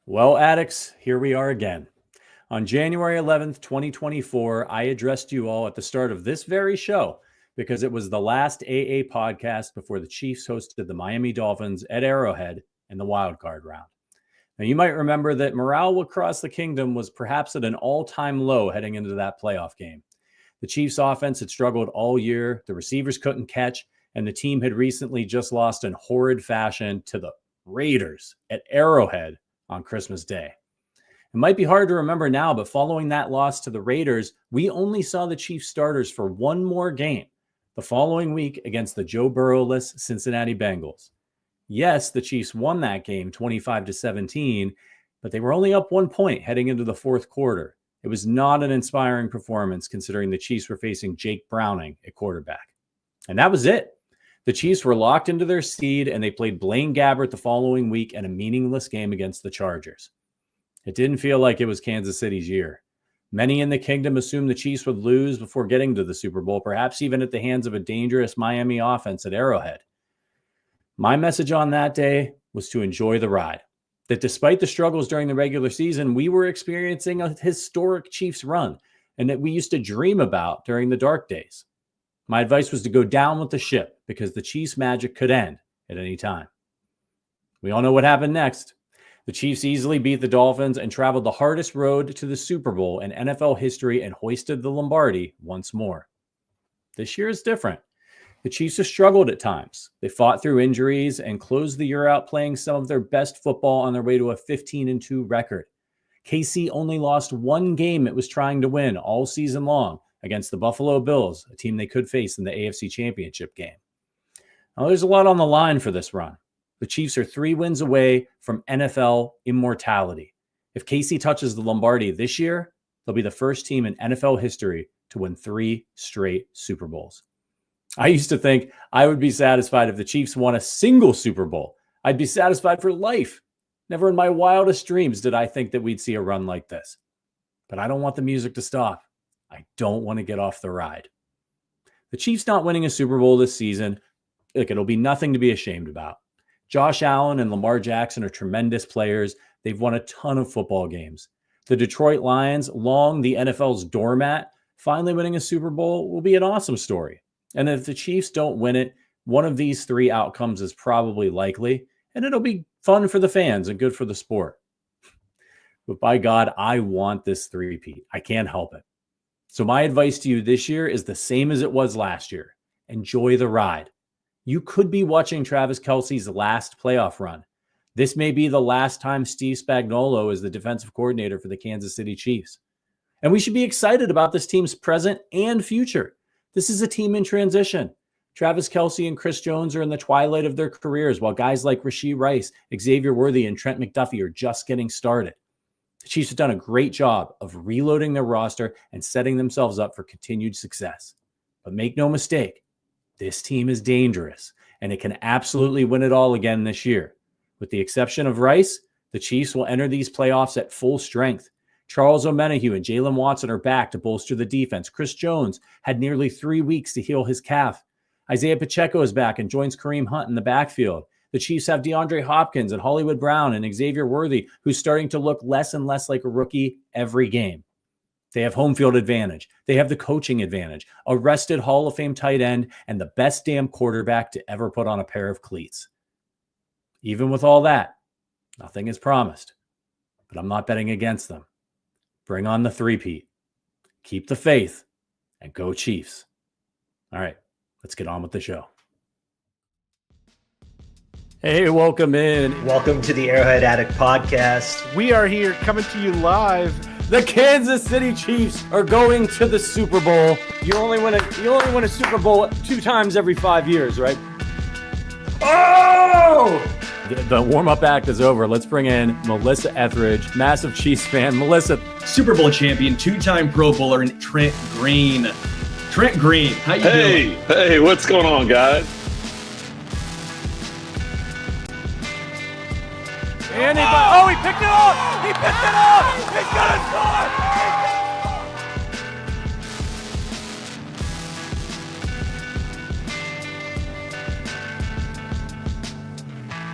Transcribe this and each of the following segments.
Well, addicts, here we are again. On January 11th, 2024, I addressed you all at the start of this very show because it was the last AA podcast before the Chiefs hosted the Miami Dolphins at Arrowhead in the wildcard round. Now, you might remember that morale across the kingdom was perhaps at an all-time low heading into that playoff game. The Chiefs' offense had struggled all year, the receivers couldn't catch, and the team had recently just lost in horrid fashion to the Raiders at Arrowhead on Christmas Day. It might be hard to remember now, but following that loss to the Raiders, we only saw the Chiefs starters for one more game the following week against the Joe Burrow-less Cincinnati Bengals. Yes, the Chiefs won that game 25-17, but they were only up 1 point heading into the fourth quarter. It was not an inspiring performance considering the Chiefs were facing Jake Browning at quarterback. And that was it. The Chiefs were locked into their seed, and they played Blaine Gabbert the following week in a meaningless game against the Chargers. It didn't feel like it was Kansas City's year. Many in the kingdom assumed the Chiefs would lose before getting to the Super Bowl, perhaps even at the hands of a dangerous Miami offense at Arrowhead. My message on that day was to enjoy the ride. That despite the struggles during the regular season, we were experiencing a historic Chiefs run, and that we used to dream about during the dark days. My advice was to go down with the ship because the Chiefs' magic could end at any time. We all know what happened next. The Chiefs easily beat the Dolphins and traveled the hardest road to the Super Bowl in NFL history and hoisted the Lombardi once more. This year is different. The Chiefs have struggled at times. They fought through injuries and closed the year out playing some of their best football on their way to a 15-2 record. KC only lost one game it was trying to win all season long against the Buffalo Bills, a team they could face in the AFC Championship game. Now, there's a lot on the line for this run. The Chiefs are 3 wins away from NFL immortality. If KC touches the Lombardi this year, they'll be the first team in NFL history to win 3 straight Super Bowls. I used to think I would be satisfied if the Chiefs won a single Super Bowl. I'd be satisfied for life. Never in my wildest dreams did I think that we'd see a run like this. But I don't want the music to stop. I don't want to get off the ride. The Chiefs not winning a Super Bowl this season, look, it'll be nothing to be ashamed about. Josh Allen and Lamar Jackson are tremendous players. They've won a ton of football games. The Detroit Lions, long the NFL's doormat, finally winning a Super Bowl will be an awesome story. And if the Chiefs don't win it, one of these 3 outcomes is probably likely, and it'll be fun for the fans and good for the sport. But by God, I want this three-peat. I can't help it. So my advice to you this year is the same as it was last year. Enjoy the ride. You could be watching Travis Kelce's last playoff run. This may be the last time Steve Spagnuolo is the defensive coordinator for the Kansas City Chiefs. And we should be excited about this team's present and future. This is a team in transition. Travis Kelce and Chris Jones are in the twilight of their careers, while guys like Rashee Rice, Xavier Worthy, and Trent McDuffie are just getting started. The Chiefs have done a great job of reloading their roster and setting themselves up for continued success. But make no mistake, this team is dangerous, and it can absolutely win it all again this year. With the exception of Rice, the Chiefs will enter these playoffs at full strength. Charles Omenihu and Jalen Watson are back to bolster the defense. Chris Jones had nearly 3 weeks to heal his calf. Isaiah Pacheco is back and joins Kareem Hunt in the backfield. The Chiefs have DeAndre Hopkins and Hollywood Brown and Xavier Worthy, who's starting to look less and less like a rookie every game. They have home field advantage. They have the coaching advantage, a rested Hall of Fame tight end, and the best damn quarterback to ever put on a pair of cleats. Even with all that, nothing is promised, but I'm not betting against them. Bring on the three-peat. Keep the faith, and go Chiefs. All right, let's get on with the show. Hey, welcome in. Welcome to the Arrowhead Addict podcast. We are here coming to you live. The Kansas City Chiefs are going to the Super Bowl. You only win a Super Bowl 2 times every 5 years, right? Oh! The warm-up act is over. Let's bring in Melissa Etheridge, massive Chiefs fan. Melissa. Super Bowl champion, 2-time Pro Bowler, and Trent Green. Trent Green, how you doing? Hey, what's going on, guys? And he picked it up! He picked it up! He's gonna score!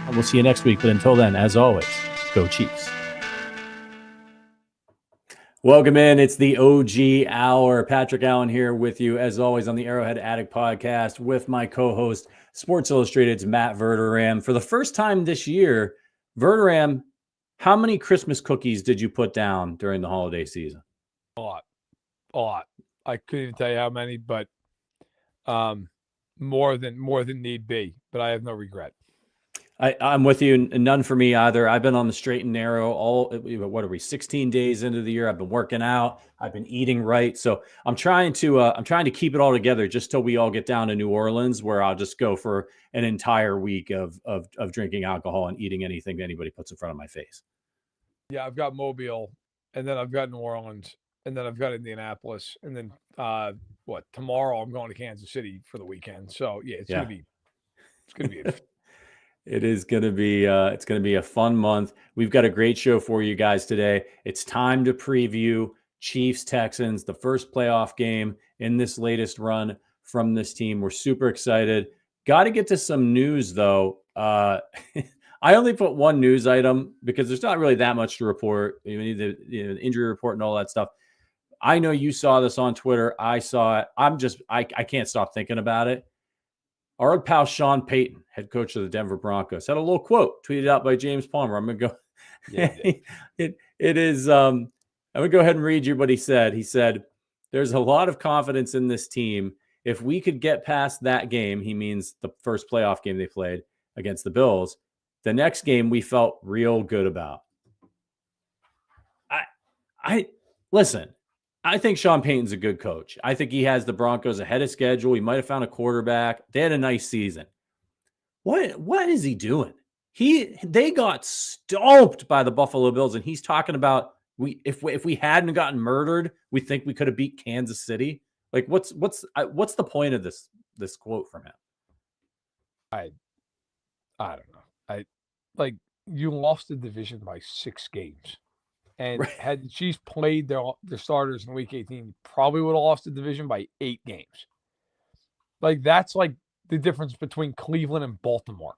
And we'll see you next week. But until then, as always, go Chiefs. Welcome in. It's the OG Hour. Patrick Allen here with you, as always, on the Arrowhead Addict podcast with my co-host, Sports Illustrated's Matt Verderame. For the first time this year, Verderame, how many Christmas cookies did you put down during the holiday season? A lot. I couldn't even tell you how many, but more than need be. But I have no regret. I'm with you. None for me either. I've been on the straight and narrow what are we, 16 days into the year. I've been working out. I've been eating right. So I'm trying to keep it all together just till we all get down to New Orleans, where I'll just go for an entire week of drinking alcohol and eating anything that anybody puts in front of my face. Yeah, I've got Mobile, and then I've got New Orleans, and then I've got Indianapolis, and then tomorrow I'm going to Kansas City for the weekend. So yeah, it's gonna be it's gonna be a fun month. We've got a great show for you guys today. It's time to preview Chiefs Texans, the first playoff game in this latest run from this team. We're super excited. Got to get to some news though. I only put one news item because there's not really that much to report. You need the injury report and all that stuff. I know you saw this on Twitter. I saw it. I can't stop thinking about it. Our old pal Sean Payton, head coach of the Denver Broncos, had a little quote tweeted out by James Palmer. I'm going to go. Yeah, it is. I'm going to go ahead and read you what he said. He said, "There's a lot of confidence in this team. If we could get past that game," he means the first playoff game they played against the Bills, "the next game we felt real good about." I listen. I think Sean Payton's a good coach. I think he has the Broncos ahead of schedule. He might have found a quarterback. They had a nice season. What is he doing? They got stomped by the Buffalo Bills, and he's talking about if we hadn't gotten murdered, we think we could have beat Kansas City. Like what's the point of this quote from him? I don't know. You lost the division by 6 games. And had the Chiefs played their starters in Week 18, you probably would have lost the division by 8 games. That's the difference between Cleveland and Baltimore.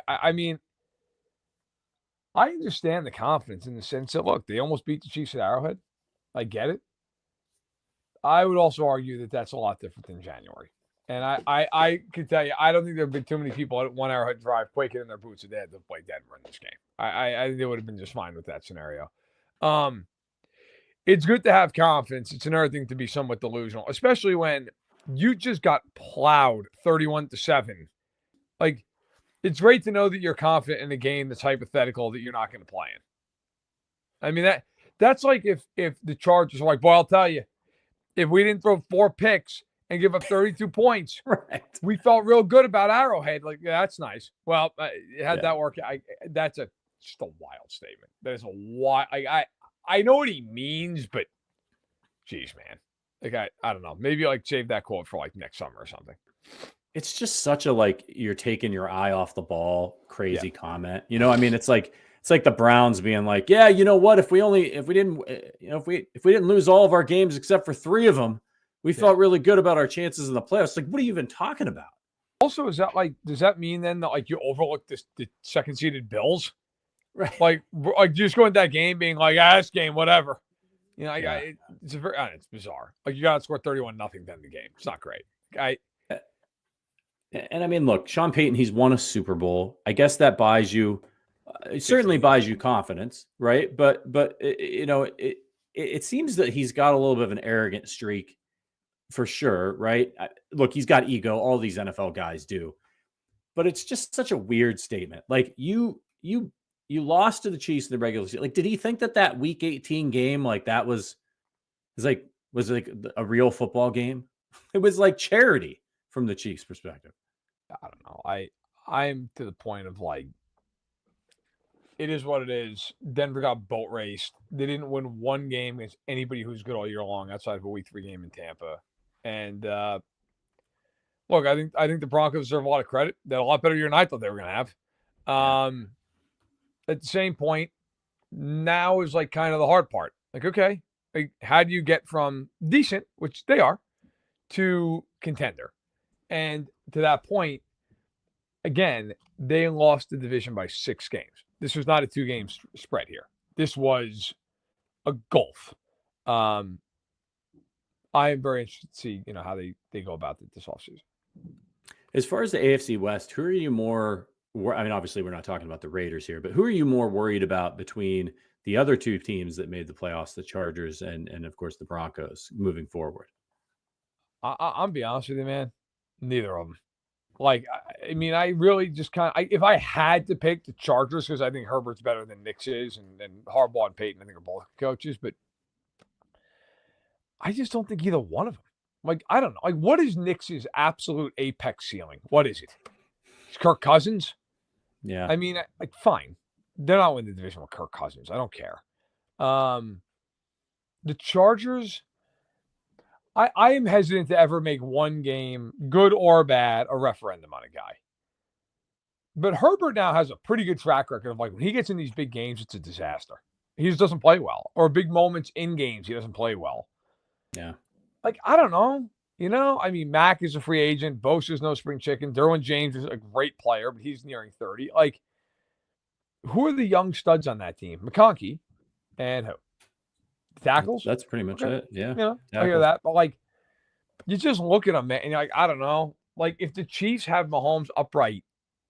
I mean, I understand the confidence in the sense that, look, they almost beat the Chiefs at Arrowhead. I get it. I would also argue that that's a lot different than January. And I can tell you, I don't think there have been too many people at 1 Arrowhead Drive quaking in their boots if they had to play Denver in this game. I think they would have been just fine with that scenario. It's good to have confidence. It's another thing to be somewhat delusional, especially when you just got plowed 31-7. It's great to know that you're confident in a game that's hypothetical that you're not going to play in. I mean, that's like if the Chargers are like, boy, I'll tell you, if we didn't throw 4 picks and give up 32 points, right, we felt real good about Arrowhead. That's nice. Well, that work. That's just a wild statement. That is a wild. I know what he means, but geez, man. I don't know. Maybe save that quote for next summer or something. It's just such a you're taking your eye off the ball crazy comment. I mean, it's like the Browns being like, yeah, you know what? If we didn't lose all of our games except for 3 of them, we felt really good about our chances in the playoffs. What are you even talking about? Also, is that does that mean then that you overlook the second seeded Bills? Right. Just going to that game being this game, whatever. It's bizarre. You got to score 31-0 then the game. It's not great. And I mean, look, Sean Payton, he's won a Super Bowl. I guess that buys you, it certainly buys you confidence, right? But it seems that he's got a little bit of an arrogant streak for sure, right? Look, he's got ego. All these NFL guys do. But it's just such a weird statement. You lost to the Chiefs in the regular season. Did he think that Week 18 game, was a real football game? It was charity from the Chiefs' perspective. I don't know. I'm to the point of it is what it is. Denver got boat raced. They didn't win 1 game against anybody who's good all year long outside of a Week 3 game in Tampa. And look, I think the Broncos deserve a lot of credit. They had a lot better year than I thought they were going to have. At the same point, now is kind of the hard part. Okay, how do you get from decent, which they are, to contender? And to that point, again, they lost the division by 6 games. This was not a 2-game spread here. This was a gulf. I am very interested to see, how they go about it this offseason. As far as the AFC West, who are you more? I mean, obviously, we're not talking about the Raiders here, but who are you more worried about between the other two teams that made the playoffs, the Chargers and of course the Broncos, moving forward? I'll be honest with you, man. Neither of them. Like, I mean, I really just if I had to pick the Chargers, because I think Herbert's better than Nick's is, and Harbaugh and Peyton, I think, are both coaches, but I just don't think either one of them. Like, I don't know. Like, what is Nick's absolute apex ceiling? What is it? It's Kirk Cousins? Yeah. I mean, like, fine. They're not winning the division with Kirk Cousins. I don't care. The Chargers, I am hesitant to ever make one game, good or bad, a referendum on a guy. But Herbert now has a pretty good track record of, like, when he gets in these big games, it's a disaster. He just doesn't play well. Or big moments in games, he doesn't play well. Yeah. Like, I don't know. I mean, Mack is a free agent. Bosa's no spring chicken. Derwin James is a great player, but he's nearing 30. Like, who are the young studs on that team? McConkey and who? Tackles? That's pretty much it. Yeah. I hear that. But, like, you just look at them, man, and you're like, I don't know. Like, if the Chiefs have Mahomes upright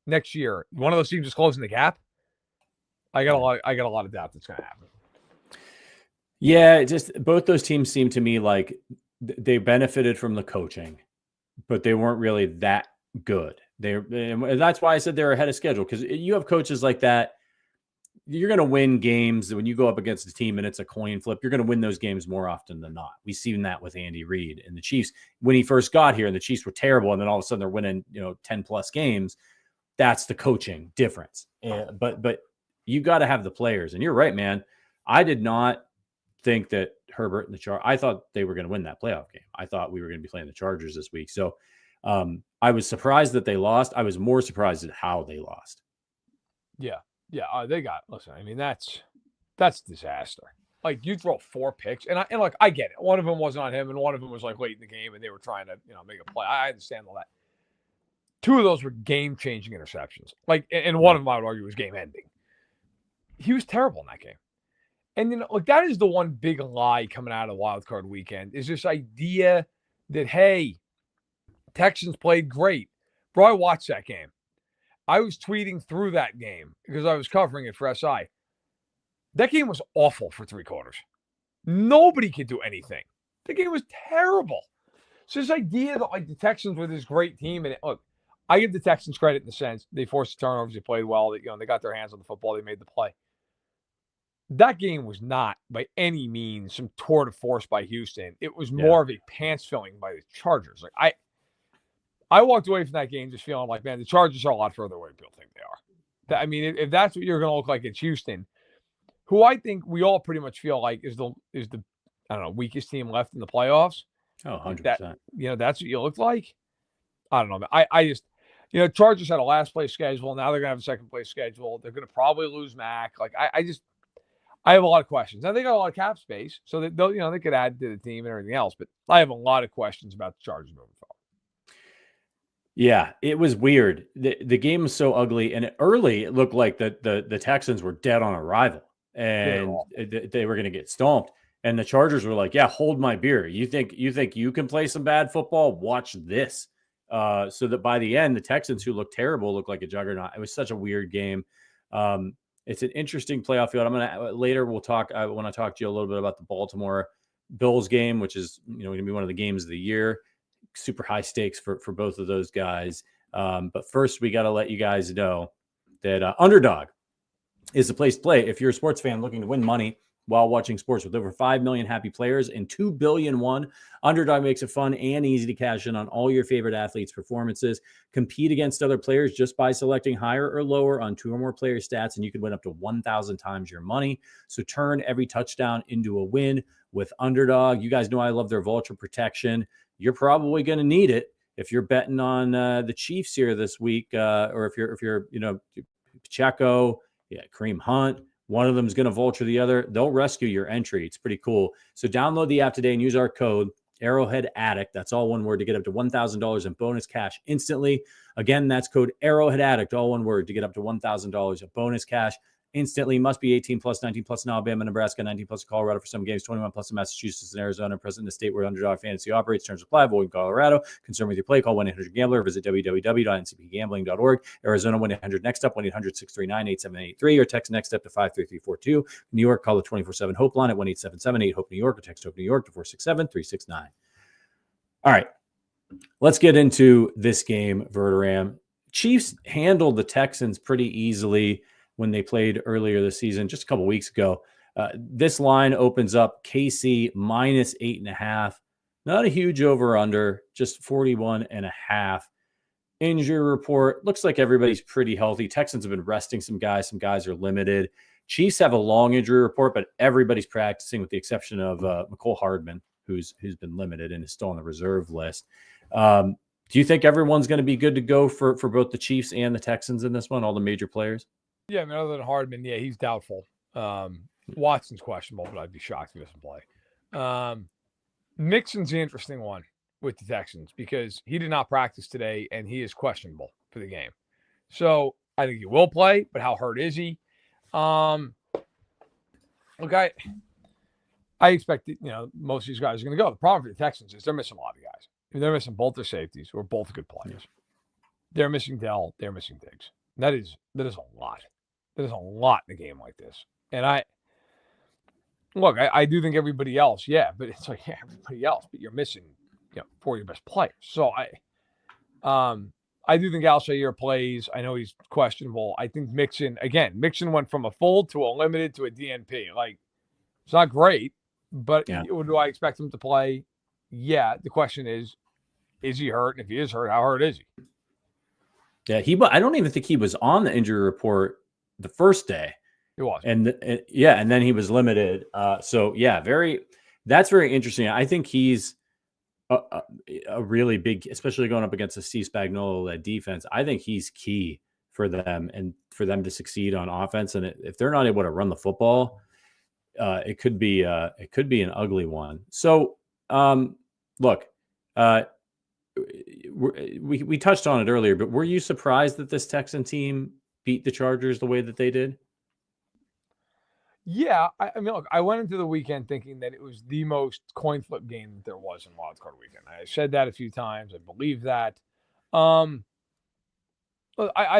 next year, one of those teams is closing the gap. I got a lot of doubt that's going to happen. Yeah, just both those teams seem to me like they benefited from the coaching, but they weren't really that good. And that's why I said they're ahead of schedule, because you have coaches like that. You're going to win games when you go up against a team and it's a coin flip. You're going to win those games more often than not. We've seen that with Andy Reid and the Chiefs when he first got here, and the Chiefs were terrible, and then all of a sudden they're winning 10 plus games. That's the coaching difference. But you got to have the players, and you're right, man. I did not think that Herbert and the Chargers, I thought they were going to win that playoff game. I thought we were going to be playing the Chargers this week. So I was surprised that they lost. I was more surprised at how they lost. Yeah. Listen, I mean, that's disaster. Like, you throw 4 picks, and I get it. One of them wasn't on him, and one of them was like late in the game, and they were trying to, make a play. I understand all that. 2 of those were game-changing interceptions. Like, and one of them, I would argue, was game-ending. He was terrible in that game. And, that is the one big lie coming out of Wild Card Weekend, is this idea that, hey, Texans played great. Bro, I watched that game. I was tweeting through that game because I was covering it for SI. That game was awful for 3 quarters. Nobody could do anything. The game was terrible. So this idea that, like, the Texans were this great team, and look, I give the Texans credit in the sense they forced the turnovers, they played well, they got their hands on the football, they made the play. That game was not by any means some tour de force by Houston. It was more of a pants filling by the Chargers. Like, I walked away from that game just feeling like, man, the Chargers are a lot further away than people think they are. I mean, if that's what you're going to look like against Houston, who I think we all pretty much feel like is the I don't know, weakest team left in the playoffs. Oh, 100%. That's what you look like. I don't know. I just, Chargers had a last place schedule. Now they're going to have a second place schedule. They're going to probably lose Mac. Like, I have a lot of questions. Now they got a lot of cap space, so they'll, they could add to the team and everything else. But I have a lot of questions about the Chargers moving forward. Yeah, it was weird. The game was so ugly, and early it looked like the Texans were dead on arrival, and they were going to get stomped. And the Chargers were like, "Yeah, hold my beer. You think you can play some bad football? Watch this." So that by the end, the Texans, who looked terrible, looked like a juggernaut. It was such a weird game. It's an interesting playoff field. Later we'll talk. I want to talk to you a little bit about the Baltimore Bills game, which is going to be one of the games of the year. Super high stakes for both of those guys. But first, we got to let you guys know that Underdog is the place to play if you're a sports fan looking to win money while watching sports. With over 5 million happy players and 2 billion won, Underdog makes it fun and easy to cash in on all your favorite athletes' performances. Compete against other players just by selecting higher or lower on 2 or more player stats, and you can win up to 1,000 times your money. So turn every touchdown into a win with Underdog. You guys know I love their vulture protection. You're probably going to need it if you're betting on the Chiefs here this week, or if you're Pacheco, Kareem Hunt. One of them is going to vulture the other. They'll rescue your entry. It's pretty cool. So download the app today and use our code Arrowhead Addict. That's all one word to get up to $1,000 in bonus cash instantly. Again, that's code Arrowhead Addict, all one word, to get up to $1,000 of bonus cash instantly. Must be 18 plus, 19 plus in Alabama, Nebraska, 19 plus in Colorado for some games, 21 plus in Massachusetts and Arizona. Present in the state where Underdog Fantasy operates. Terms apply. Avoid Colorado. Concerned with your play, call 1-800-GAMBLER. Visit www.ncpgambling.org. Arizona, 1-800-NEXT-UP, 1-800-639-8783, or text NEXT UP to 53342. New York, call the 24/7 Hope line at 1-877-8-HOPE-NEW YORK, or text HOPE New York to 467-369. All right, let's get into this game, Verderame. Chiefs handled the Texans pretty easily when they played earlier this season, just a couple weeks ago. This line opens up KC minus 8.5. Not a huge over-under, just 41.5. Injury report, looks like everybody's pretty healthy. Texans have been resting some guys. Some guys are limited. Chiefs have a long injury report, but everybody's practicing with the exception of Mecole Hardman, who's been limited and is still on the reserve list. Do you think everyone's going to be good to go for both the Chiefs and the Texans in this one, all the major players? Yeah, I mean, other than Hardman, yeah, he's doubtful. Watson's questionable, but I'd be shocked if he doesn't play. Mixon's the interesting one with the Texans because he did not practice today and he is questionable for the game. So I think he will play, but how hurt is he? Look, I expect that, most of these guys are going to go. The problem for the Texans is they're missing a lot of guys. They're missing both their safeties, who are both good players. They're missing Dell. They're missing Diggs. That is a lot. That is a lot in a game like this. And I do think everybody else, but it's like, everybody else, but you're missing, 4 of your best players. So I do think Alshire plays. I know he's questionable. I think Mixon went from a full to a limited to a DNP. Like, it's not great, but do I expect him to play? Yeah. The question is he hurt? And if he is hurt, how hurt is he? Yeah, I don't even think he was on the injury report the first day. He was. And then he was limited. That's very interesting. I think he's a really big, especially going up against a Steve Spagnuolo-led defense. I think he's key for them and for them to succeed on offense. And if they're not able to run the football, it could be an ugly one. So, look, we touched on it earlier, but were you surprised that this Texan team beat the Chargers the way that they did? Yeah, I mean, look, I went into the weekend thinking that it was the most coin flip game that there was in Wild Card Weekend. I said that a few times. I believe that. I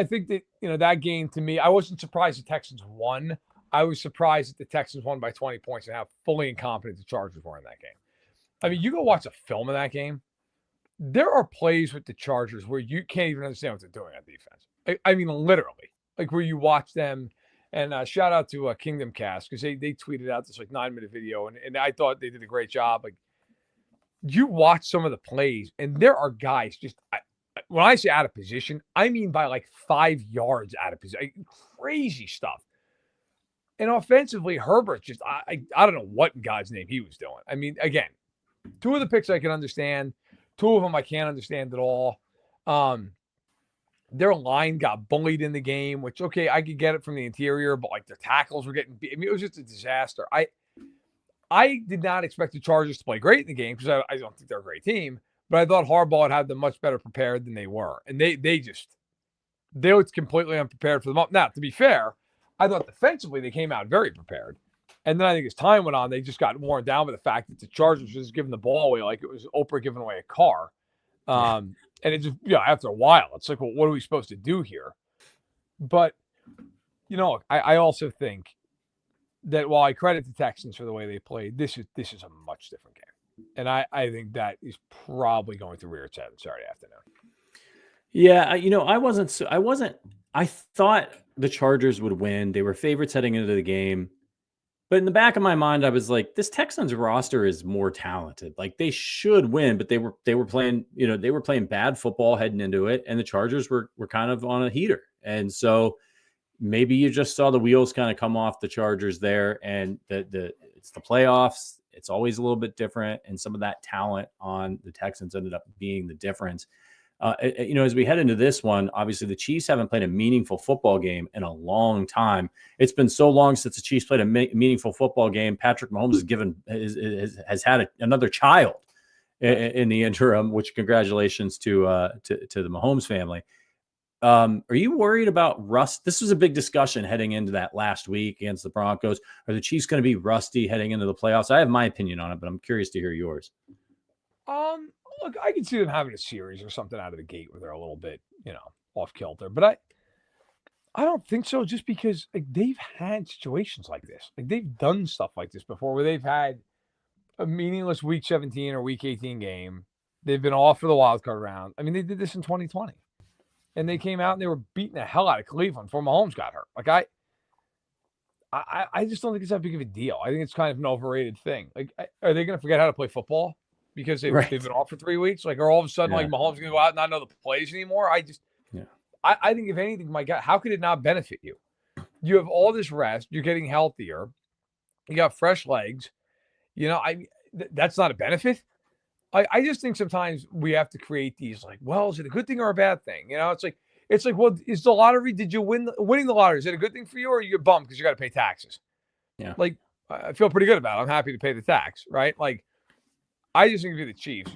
think that, that game to me, I wasn't surprised the Texans won. I was surprised that the Texans won by 20 points and how fully incompetent the Chargers were in that game. I mean, you go watch a film of that game. There are plays with the Chargers where you can't even understand what they're doing on defense. I mean, literally, like where you watch them. And shout out to Kingdom Cast because they tweeted out this 9-minute video, and I thought they did a great job. Like, you watch some of the plays, and there are guys just when I say out of position, I mean by 5 yards out of position, crazy stuff. And offensively, Herbert just I don't know what in God's name he was doing. I mean, again, 2 of the picks I can understand, 2 of them I can't understand at all. Their line got bullied in the game, which, okay, I could get it from the interior, but their tackles were getting beat. I mean, it was just a disaster. I did not expect the Chargers to play great in the game because I don't think they're a great team, but I thought Harbaugh had them much better prepared than they were. And they looked completely unprepared for them. Now, to be fair, I thought defensively they came out very prepared. And then I think as time went on, they just got worn down by the fact that the Chargers was just giving the ball away like it was Oprah giving away a car. And it just, after a while, it's like, well, what are we supposed to do here? But, I also think that while I credit the Texans for the way they played, this is a much different game. And I think that is probably going to rear its head Saturday afternoon. Yeah, I thought the Chargers would win. They were favorites heading into the game. But in the back of my mind, I was like, this Texans roster is more talented. Like, they should win, but they were playing, they were playing bad football heading into it, and the Chargers were kind of on a heater. And so maybe you just saw the wheels kind of come off the Chargers there, and it's the playoffs. It's always a little bit different, and some of that talent on the Texans ended up being the difference. As we head into this one, obviously the Chiefs haven't played a meaningful football game in a long time. It's been so long since the Chiefs played a meaningful football game. Patrick Mahomes has had another child in the interim, which congratulations to the Mahomes family. Are you worried about rust? This was a big discussion heading into that last week against the Broncos. Are the Chiefs going to be rusty heading into the playoffs? I have my opinion on it, but I'm curious to hear yours. Look, I can see them having a series or something out of the gate where they're a little bit, off kilter. But I don't think so, just because they've had situations like this. They've done stuff like this before where they've had a meaningless Week 17 or Week 18 game. They've been off for the wild card round. I mean, they did this in 2020. And they came out and they were beating the hell out of Cleveland before Mahomes got hurt. I just don't think it's that big of a deal. I think it's kind of an overrated thing. Are they going to forget how to play football because they've been off for 3 weeks? Or all of a sudden, Mahomes going to go out and not know the plays anymore? I think if anything, my God, how could it not benefit you? You have all this rest. You're getting healthier. You got fresh legs. That's not a benefit. I just think sometimes we have to create these is it a good thing or a bad thing? It's like, well, is the lottery, did you winning the lottery? Is it a good thing for you, or are you bummed because you got to pay taxes? Yeah. I feel pretty good about it. I'm happy to pay the tax, right? I just think if you're the Chiefs,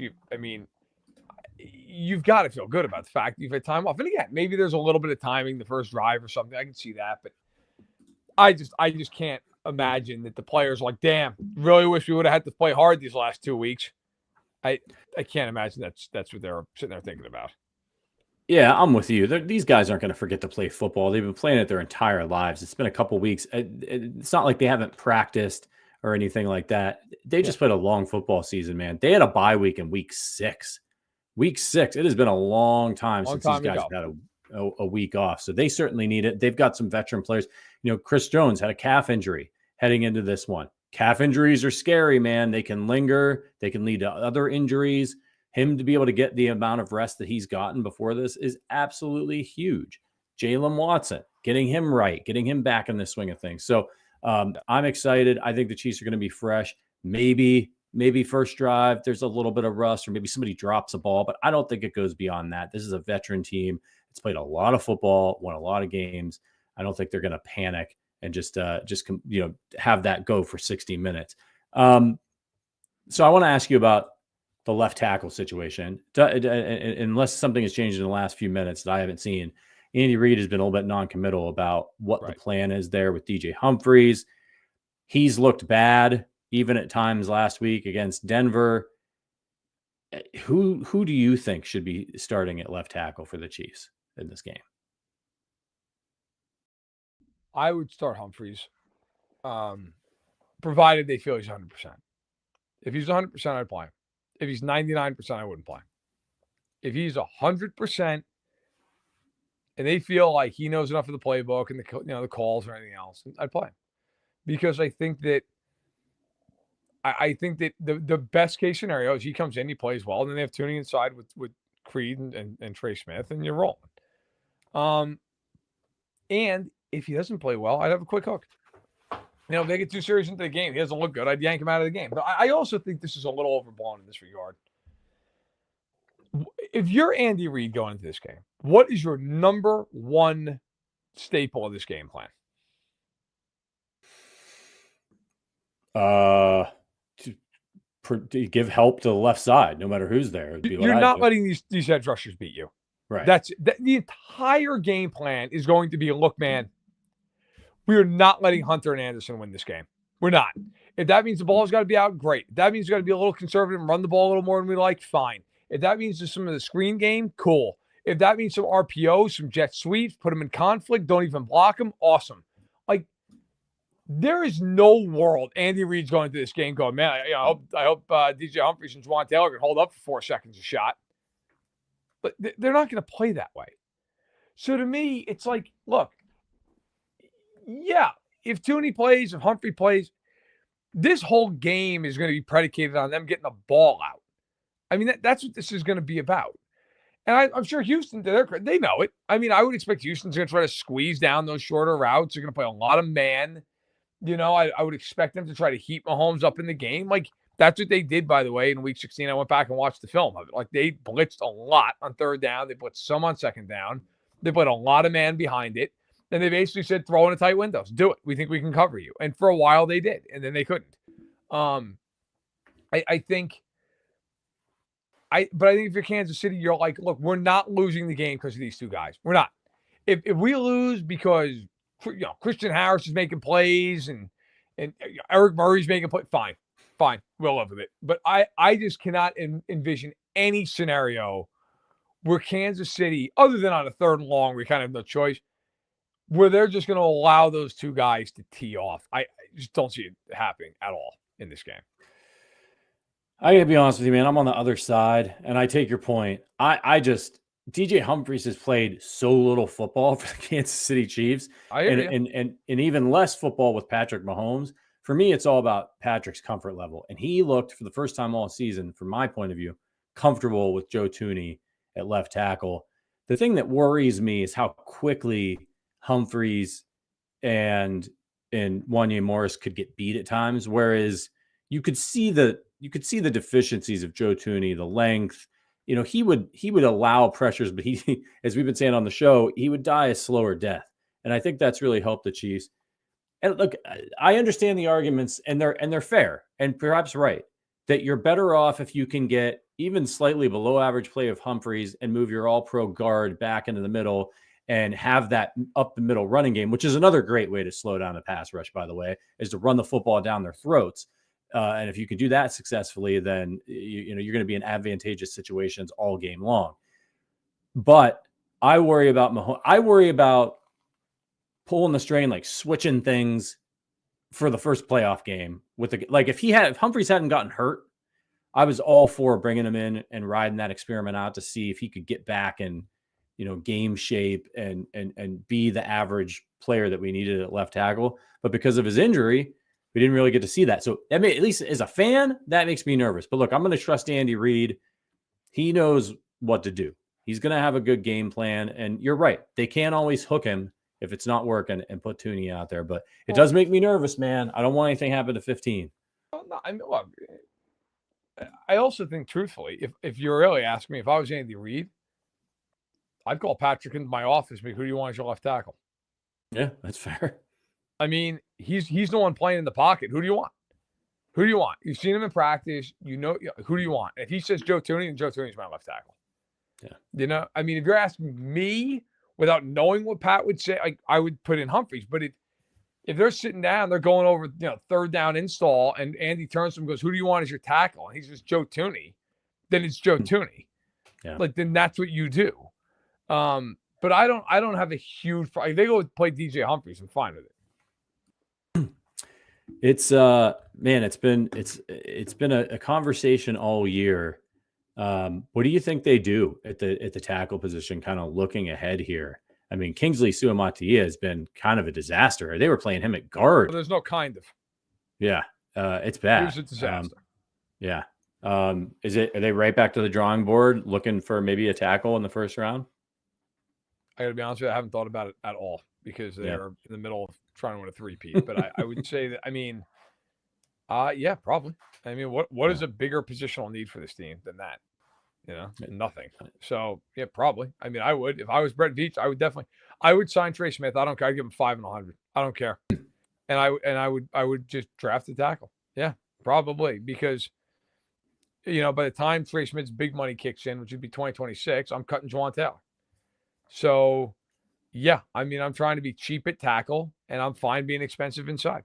you've got to feel good about the fact that you've had time off. And again, maybe there's a little bit of timing, the first drive or something. I can see that, but I just can't imagine that the players are like, damn, really wish we would have had to play hard these last 2 weeks. I can't imagine that's what they're sitting there thinking about. Yeah, I'm with you. These guys aren't going to forget to play football. They've been playing it their entire lives. It's been a couple weeks. It's not like they haven't practiced or anything like that. They just played a long football season, man. They had a bye week in week 6. Week 6. It has been a long time since these guys had a week off. So they certainly need it. They've got some veteran players. Chris Jones had a calf injury heading into this one. Calf injuries are scary, man. They can linger. They can lead to other injuries. Him to be able to get the amount of rest that he's gotten before this is absolutely huge. Jalen Watson, getting him right, getting him back in the swing of things. So I'm excited. I think the Chiefs are going to be fresh. Maybe first drive, there's a little bit of rust, or maybe somebody drops a ball, but I don't think it goes beyond that. This is a veteran team. It's played a lot of football, won a lot of games. I don't think they're going to panic and just have that go for 60 minutes. So I want to ask you about the left tackle situation. Unless something has changed in the last few minutes that I haven't seen, Andy Reid has been a little bit non-committal about what the plan is there with DJ Humphries. He's looked bad, even at times last week against Denver. Who do you think should be starting at left tackle for the Chiefs in this game? I would start Humphries, provided they feel he's 100%. If he's 100%, I'd play him. If he's 99%, I wouldn't play him. If he's 100% and they feel like he knows enough of the playbook and the calls or anything else, I'd play him. Because I think that the best case scenario is he comes in, he plays well, and then they have tuning inside with Creed and Trey Smith, and you're rolling. And if he doesn't play well, I'd have a quick hook. If they get too serious into the game, he doesn't look good, I'd yank him out of the game. But I also think this is a little overblown in this regard. If you're Andy Reid going into this game, what is your number one staple of this game plan? To give help to the left side, no matter who's there. You're not letting these edge rushers beat you. Right. The entire game plan is going to be, look, man, we are not letting Hunter and Anderson win this game. We're not. If that means the ball's got to be out, great. If that means we've got to be a little conservative and run the ball a little more than we like, fine. If that means there's some of the screen game, cool. If that means some RPOs, some jet sweeps, put them in conflict, don't even block them, awesome. There is no world Andy Reid's going into this game going, man, I hope DJ Humphries and Juwan Taylor can hold up for 4 seconds a shot. But they're not going to play that way. So to me, it's like, look, yeah, if Tooney plays, if Humphrey plays, this whole game is going to be predicated on them getting the ball out. I mean, that's what this is going to be about. And I'm sure Houston, they know it. I mean, I would expect Houston's going to try to squeeze down those shorter routes. They're going to play a lot of man. I would expect them to try to heat Mahomes up in the game. That's what they did, by the way, in Week 16. I went back and watched the film of it. They blitzed a lot on third down. They blitzed some on second down. They put a lot of man behind it. And they basically said, throw in a tight windows. Do it. We think we can cover you. And for a while they did. And then they couldn't. I But I think if you're Kansas City, you're like, look, we're not losing the game because of these two guys. We're not. If we lose because Christian Harris is making plays and Eric Murray's making plays, fine, we'll live with it. But I just cannot envision any scenario where Kansas City, other than on a 3rd and long, we kind of have no choice, where they're just going to allow those two guys to tee off. I just don't see it happening at all in this game. I gotta be honest with you, man. I'm on the other side, and I take your point. I just DJ Humphries has played so little football for the Kansas City Chiefs, and even less football with Patrick Mahomes. For me, it's all about Patrick's comfort level, and he looked for the first time all season, from my point of view, comfortable with Joe Thuney at left tackle. The thing that worries me is how quickly Humphries and Wanya Morris could get beat at times, whereas you could see the deficiencies of Joe Thuney, the length. He would allow pressures, but he, as we've been saying on the show, he would die a slower death. And I think that's really helped the Chiefs. And look, I understand the arguments, and they're fair and perhaps right, that you're better off if you can get even slightly below average play of Humphries and move your all-pro guard back into the middle and have that up the middle running game, which is another great way to slow down the pass rush, by the way, is to run the football down their throats. And if you can do that successfully, then you're going to be in advantageous situations all game long. But I worry about pulling the strain, like switching things for the first playoff game with if Humphries hadn't gotten hurt, I was all for bringing him in and riding that experiment out to see if he could get back in, game shape and be the average player that we needed at left tackle. But because of his injury, we didn't really get to see that. So at least as a fan, that makes me nervous. But look, I'm going to trust Andy Reid. He knows what to do. He's going to have a good game plan. And you're right. They can't always hook him if it's not working and put Thuney out there. But it does make me nervous, man. I don't want anything to happen to 15. No, I also think, truthfully, if you're really asking me, if I was Andy Reid, I'd call Patrick into my office. Who do you want as your left tackle? Yeah, that's fair. I mean, he's the one playing in the pocket. Who do you want? Who do you want? You've seen him in practice. Who do you want? If he says Joe Thuney, then Joe Thuney's my left tackle. Yeah. I mean, if you're asking me without knowing what Pat would say, I would put in Humphries. But if they're sitting down, they're going over, 3rd down install, and Andy turns to him and goes, who do you want as your tackle? And he's just Joe Thuney. Then it's Joe Thuney. Yeah. Then that's what you do. But I don't have a huge – if they go play DJ Humphries, I'm fine with it. It's it's been a conversation all year. What do you think they do at the tackle position, kind of looking ahead here? I mean, Kingsley Suamataia has been kind of a disaster. They were playing him at guard. Well, there's no kind of. Yeah, it's bad. It was a disaster. Yeah. Are they right back to the drawing board looking for maybe a tackle in the first round? I got to be honest with you, I haven't thought about it at all because they're in the middle of trying to win a three-peat. But I would say that, yeah, probably. I mean, what is a bigger positional need for this team than that? Nothing. So, yeah, probably. I mean, I would. If I was Brett Veach, I would sign Trey Smith. I don't care. I'd give him 5 and 100. I don't care. And I would just draft a tackle. Yeah, probably. Because, by the time Trey Smith's big money kicks in, which would be 2026, I'm cutting Juwan Taylor. So, yeah, I'm trying to be cheap at tackle, and I'm fine being expensive inside.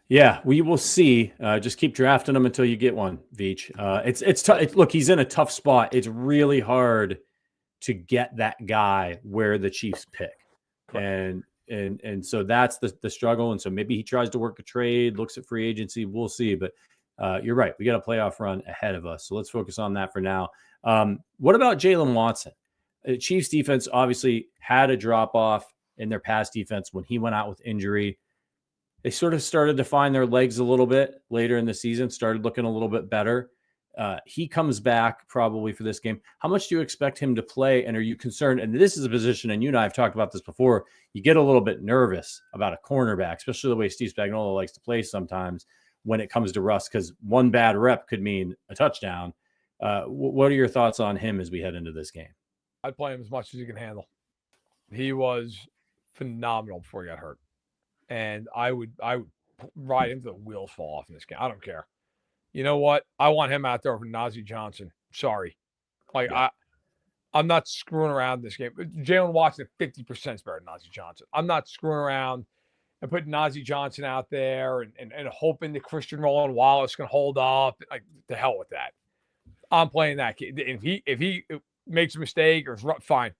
Yeah, we will see. Just keep drafting them until you get one, Veach. It's tough. Look, he's in a tough spot. It's really hard to get that guy where the Chiefs pick. Correct. And so that's the struggle. And so maybe he tries to work a trade, looks at free agency. We'll see. But you're right. We got a playoff run ahead of us. So let's focus on that for now. What about Jalen Watson? Chiefs defense obviously had a drop-off in their pass defense when he went out with injury. They sort of started to find their legs a little bit later in the season, started looking a little bit better. He comes back probably for this game. How much do you expect him to play? And are you concerned? And this is a position, and you and I have talked about this before, you get a little bit nervous about a cornerback, especially the way Steve Spagnuolo likes to play sometimes when it comes to Russ, because one bad rep could mean a touchdown. What are your thoughts on him as we head into this game? I'd play him as much as he can handle. He was phenomenal before he got hurt. And I would ride him till the wheels fall off in this game. I don't care. you know what? I want him out there over Najee Johnson. Sorry. Like, Yeah. I'm not screwing around this game. Jalen Watson at 50% is better than Najee Johnson. I'm not screwing around and putting Najee Johnson out there and hoping that Christian Roland Wallace can hold up. Like, the hell with that. I'm playing that kid. If he makes a mistake or fine.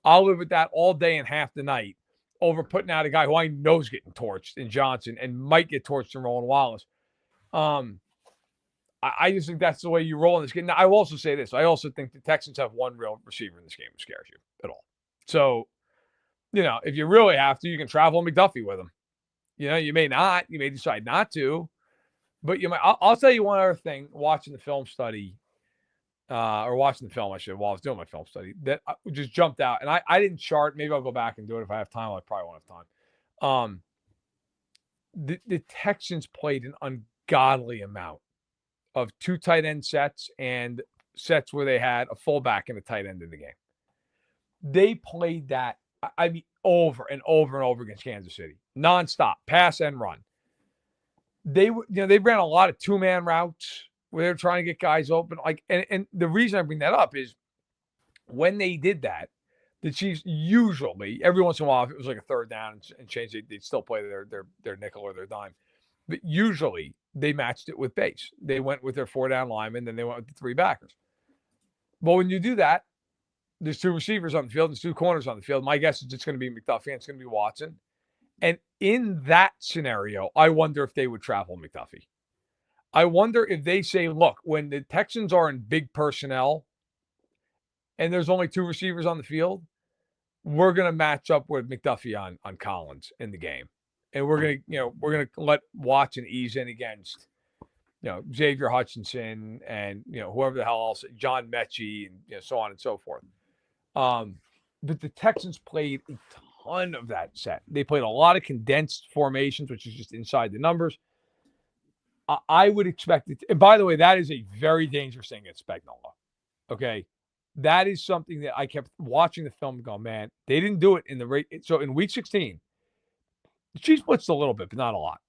I'll live with that all day and half the night over putting out a guy who I know is getting torched in Johnson and might get torched in Roland Wallace. I just think that's the way you roll in this game. Now, I will also say this. I also think the Texans have one real receiver in this game who scares you at all. So, if you really have to, you can travel McDuffie with him. You may not. You may decide not to. But you might. I'll tell you one other thing, watching the film study, or watching the film, I should, while I was doing my film study, that just jumped out. And I didn't chart. Maybe I'll go back and do it if I have time. I probably won't have time. The Texans played an ungodly amount of 2 tight end sets and sets where they had a fullback and a tight end in the game. They played that, over and over and over against Kansas City, nonstop, pass and run. They ran a lot of 2-man routes where they're trying to get guys open. And the reason I bring that up is when they did that, the Chiefs usually, every once in a while, if it was like a third down and change, they'd still play their nickel or their dime. But usually they matched it with base. They went with their 4-down linemen, then they went with the 3 backers. But when you do that, there's 2 receivers on the field, there's 2 corners on the field. My guess is it's going to be McDuffie and it's going to be Watson. And in that scenario, I wonder if they would travel McDuffie. I wonder if they say, look, when the Texans are in big personnel and there's only 2 receivers on the field, we're going to match up with McDuffie on Collins in the game. And we're going to let Watson ease in against, Xavier Hutchinson and, whoever the hell else, John Mechie and so on and so forth. But the Texans played a ton of that set. They played a lot of condensed formations, which is just inside the numbers. I would expect it. And by the way, that is a very dangerous thing at Spagnuolo. Okay. That is something that I kept watching the film and going, man, they didn't do it in the rate. So in week 16, the Chiefs blitzed a little bit, but not a lot.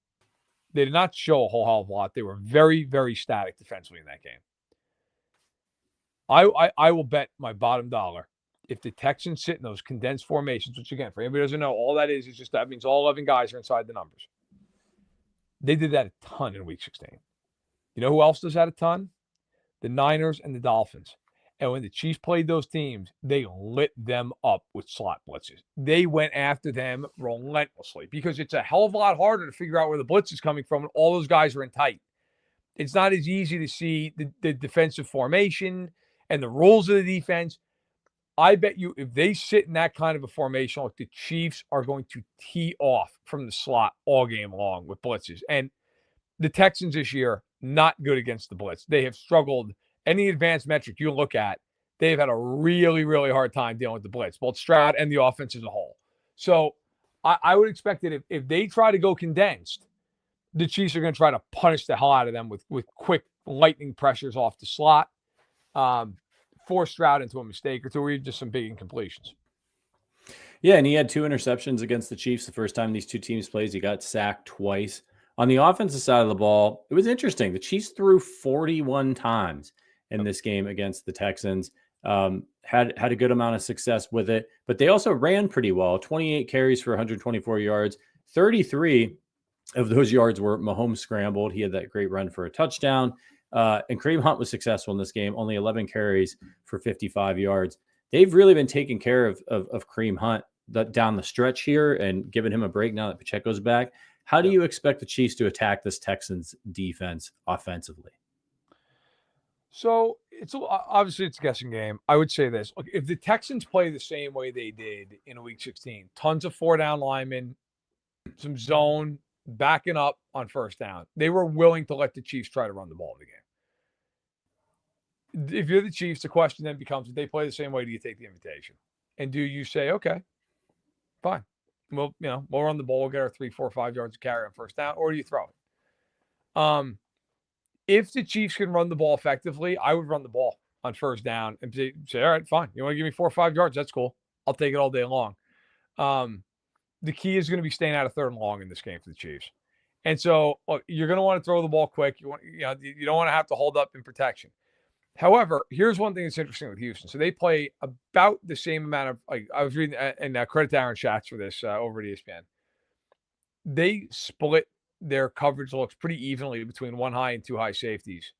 They did not show a whole hell of a lot. They were very, very static defensively in that game. I will bet my bottom dollar if the Texans sit in those condensed formations, which again, for anybody who doesn't know, all that is just that means all 11 guys are inside the numbers. They did that a ton in week 16. You know who else does that a ton? The Niners and the Dolphins. And when the Chiefs played those teams, they lit them up with slot blitzes. They went after them relentlessly because it's a hell of a lot harder to figure out where the blitz is coming from when all those guys are in tight. It's not as easy to see the defensive formation and the rules of the defense. I bet you if they sit in that kind of a formation, like the Chiefs are going to tee off from the slot all game long with blitzes. And the Texans this year, not good against the blitz. They have struggled. Any advanced metric you look at, they've had a really, really hard time dealing with the blitz, both Stroud and the offense as a whole. So I would expect that if they try to go condensed, the Chiefs are going to try to punish the hell out of them with quick lightning pressures off the slot, force Stroud into a mistake or two, or even just some big incompletions. Yeah, and he had 2 interceptions against the Chiefs the first time these 2 teams played. He got sacked twice. On the offensive side of the ball, it was interesting. The Chiefs threw 41 times in this game against the Texans. Had a good amount of success with it, but they also ran pretty well. 28 carries for 124 yards. 33 of those yards were Mahomes scrambled. He had that great run for a touchdown. And Kareem Hunt was successful in this game, only 11 carries for 55 yards. They've really been taking care of Kareem Hunt down the stretch here and giving him a break now that Pacheco's back. How do you expect the Chiefs to attack this Texans defense offensively? So it's obviously it's a guessing game. I would say this: look, if the Texans play the same way they did in Week 16, tons of 4-down linemen, some zone backing up on first down, they were willing to let the Chiefs try to run the ball in the game. If you're the Chiefs, the question then becomes: if they play the same way, do you take the invitation? And do you say, okay, fine, we'll run the ball, we'll get our 3, 4, 5 yards of carry on first down, or do you throw it? If the Chiefs can run the ball effectively, I would run the ball on first down and say, all right, fine. You want to give me 4 or 5 yards? That's cool. I'll take it all day long. The key is going to be staying out of 3rd and long in this game for the Chiefs. And so look, you're going to want to throw the ball quick. You don't want to have to hold up in protection. However, here's one thing that's interesting with Houston. So they play about the same amount of, like I was reading, and credit to Aaron Schatz for this over at ESPN. They split their coverage looks pretty evenly between one high and two high safeties.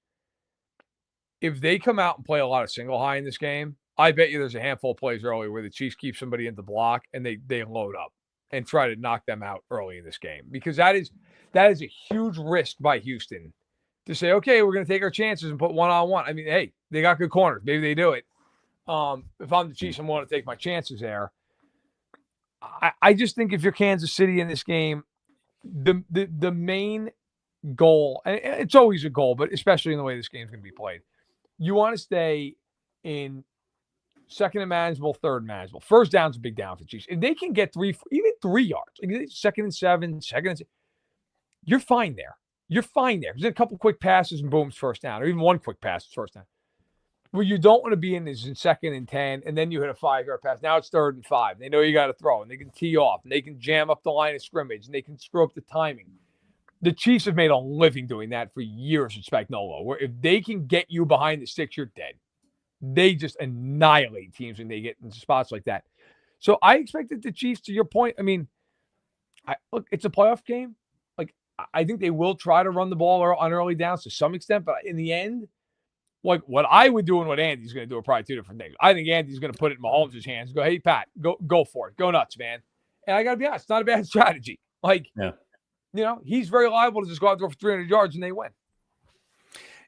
If they come out and play a lot of single high in this game, I bet you there's a handful of plays early where the Chiefs keep somebody in the block and they load up and try to knock them out early in this game, because that is a huge risk by Houston to say, okay, we're going to take our chances and put one-on-one. I mean, hey, they got good corners. Maybe they do it. If I'm the Chiefs, I'm going to take my chances there. I just think if you're Kansas City in this game, the main goal, and it's always a goal, but especially in the way this game's going to be played, you want to stay in second and manageable, third and manageable. First down's a big down for the Chiefs. If they can get 3 yards, like second and 7, you're fine there. You're fine there. There's a couple quick passes and boom's first down, or even one quick pass is first down. Where you don't want to be in is in second and 10, and then you hit a 5-yard pass. Now it's third and 5. They know you got to throw, and they can tee off, and they can jam up the line of scrimmage, and they can screw up the timing. The Chiefs have made a living doing that for years with Spagnuolo, where if they can get you behind the sticks, you're dead. They just annihilate teams when they get into spots like that. So I expected the Chiefs, to your point, I mean, look, it's a playoff game. Like, I think they will try to run the ball on early downs to some extent, but in the end, like what I would do and what Andy's going to do are probably two different things. I think Andy's going to put it in Mahomes' hands and go, hey, Pat, go for it. Go nuts, man. And I got to be honest, it's not a bad strategy. Like, he's very liable to just go out there for 300 yards and they win.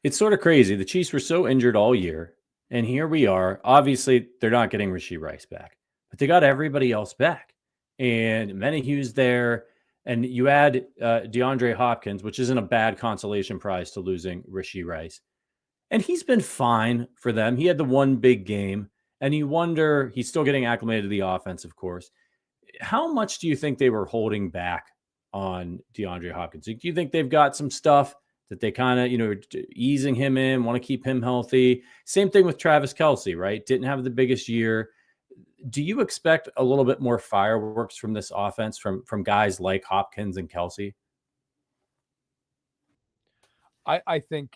It's sort of crazy. The Chiefs were so injured all year, and here we are. Obviously, they're not getting Rashee Rice back, but they got everybody else back. And Menahue's there, and you add DeAndre Hopkins, which isn't a bad consolation prize to losing Rashee Rice. And he's been fine for them. He had the one big game, and you wonder, he's still getting acclimated to the offense, of course. How much do you think they were holding back on DeAndre Hopkins? Do you think they've got some stuff that they kind of, easing him in, want to keep him healthy? Same thing with Travis Kelce, right? Didn't have the biggest year. Do you expect a little bit more fireworks from this offense from guys like Hopkins and Kelce? I think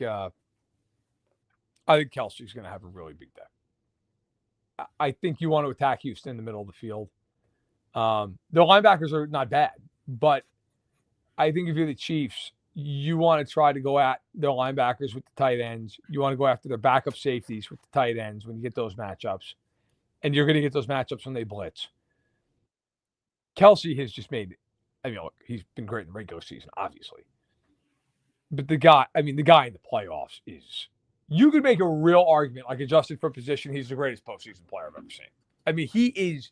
Kelce's going to have a really big day. I think you want to attack Houston in the middle of the field. The linebackers are not bad, but I think if you're the Chiefs, you want to try to go at their linebackers with the tight ends. You want to go after their backup safeties with the tight ends when you get those matchups. And you're going to get those matchups when they blitz. Kelce has just made, look, he's been great in the regular season, obviously. But the guy in the playoffs is, you could make a real argument, like adjusted for position, he's the greatest postseason player I've ever seen. He is,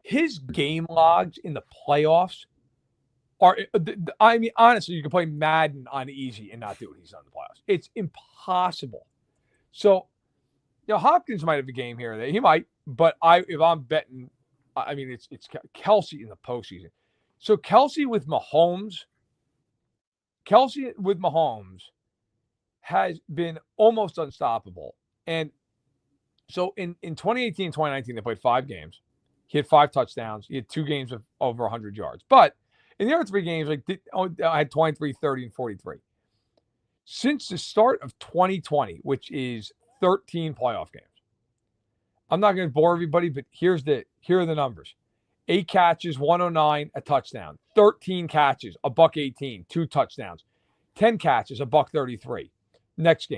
his game logs in the playoffs are, honestly, you can play Madden on easy and not do what he's done in the playoffs. It's impossible. So, Hopkins might have a game here or there. He might, but if I'm betting, it's Kelce in the postseason. So Kelce with Mahomes has been almost unstoppable. And so in 2018 and 2019, they played 5 games. He had 5 touchdowns. He had 2 games of over 100 yards. But in the other 3 games, I had 23, 30, and 43. Since the start of 2020, which is 13 playoff games. I'm not going to bore everybody, but here are the numbers. 8 catches, 109, a touchdown. 13 catches, $118, 2 touchdowns. 10 catches, $133. Next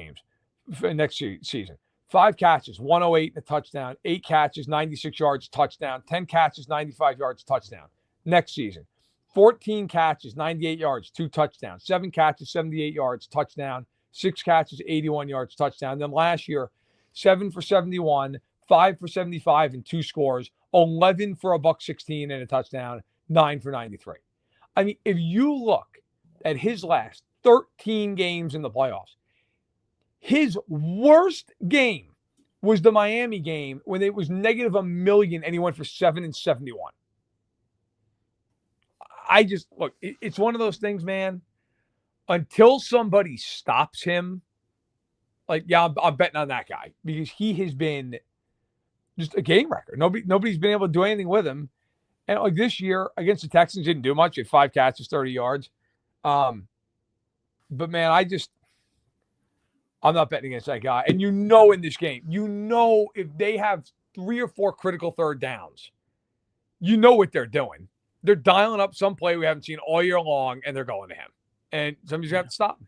season. 5 catches, 108, and a touchdown. 8 catches, 96 yards, touchdown. 10 catches, 95 yards, touchdown. Next season. 14 catches, 98 yards, 2 touchdowns. 7 catches, 78 yards, touchdown. 6 catches, 81 yards, touchdown. Then last year, 7 for 71, 5 for 75, and 2 scores. 11 for $116 and a touchdown. 9 for 93. If you look at his last 13 games in the playoffs, his worst game was the Miami game when it was negative $1 million and he went for 7 and 71. Look, it's one of those things, man. Until somebody stops him, I'm betting on that guy because he has been just a game wrecker. Nobody's been able to do anything with him. And this year against the Texans, didn't do much. He had 5 catches, 30 yards. But man, I'm not betting against that guy. And in this game, if they have 3 or 4 critical third downs, what they're doing. They're dialing up some play we haven't seen all year long, and they're going to him. And somebody's got to stop him.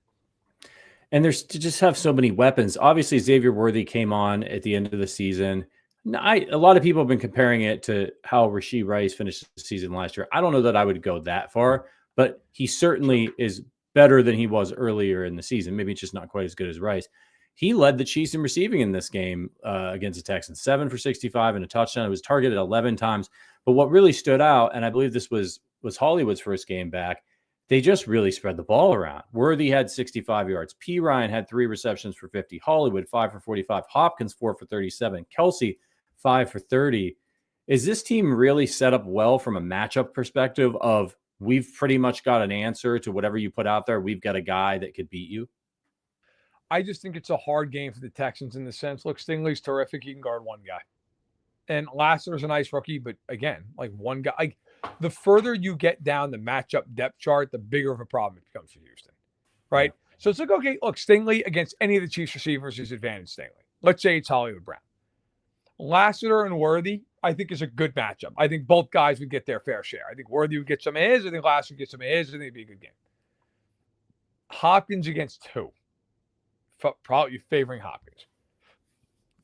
And there's to just have so many weapons. Obviously, Xavier Worthy came on at the end of the season. A lot of people have been comparing it to how Rashee Rice finished the season last year. I don't know that I would go that far, but he certainly is better than he was earlier in the season. Maybe it's just not quite as good as Rice. He led the Chiefs in receiving in this game against the Texans, 7 for 65 and a touchdown. It was targeted 11 times. But what really stood out, and I believe this was Hollywood's first game back, they just really spread the ball around. Worthy had 65 yards. P. Ryan had 3 receptions for 50. Hollywood, 5 for 45. Hopkins, 4 for 37. Kelsey, 5 for 30. Is this team really set up well from a matchup perspective of we've pretty much got an answer to whatever you put out there? We've got a guy that could beat you? I just think it's a hard game for the Texans in the sense, look, Stingley's terrific. He can guard one guy. And Lassiter's a nice rookie, but again, like one guy. Like the further you get down the matchup depth chart, the bigger of a problem it becomes for Houston, right? Yeah. So it's like, okay, look, Stingley against any of the Chiefs receivers is advantage Stingley. Let's say it's Hollywood Brown. Lassiter and Worthy, I think, is a good matchup. I think both guys would get their fair share. I think Worthy would get some of his. I think Lassiter would get some of his. I think it'd be a good game. Hopkins against who? Probably favoring Hopkins.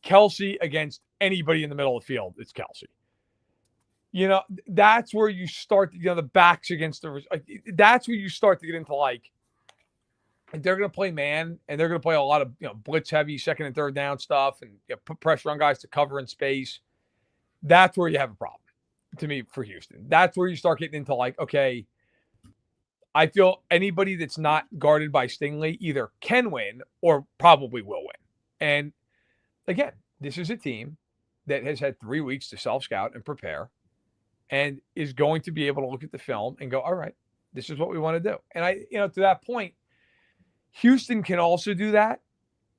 Kelsey against anybody in the middle of the field. It's Kelsey. That's where you start, the backs against that's where you start to get into they're going to play man and they're going to play a lot of, blitz heavy second and third down stuff and put pressure on guys to cover in space. That's where you have a problem to me for Houston. That's where you start getting into okay, I feel anybody that's not guarded by Stingley either can win or probably will win. And again, this is a team that has had 3 weeks to self-scout and prepare and is going to be able to look at the film and go, all right, this is what we want to do. And to that point, Houston can also do that.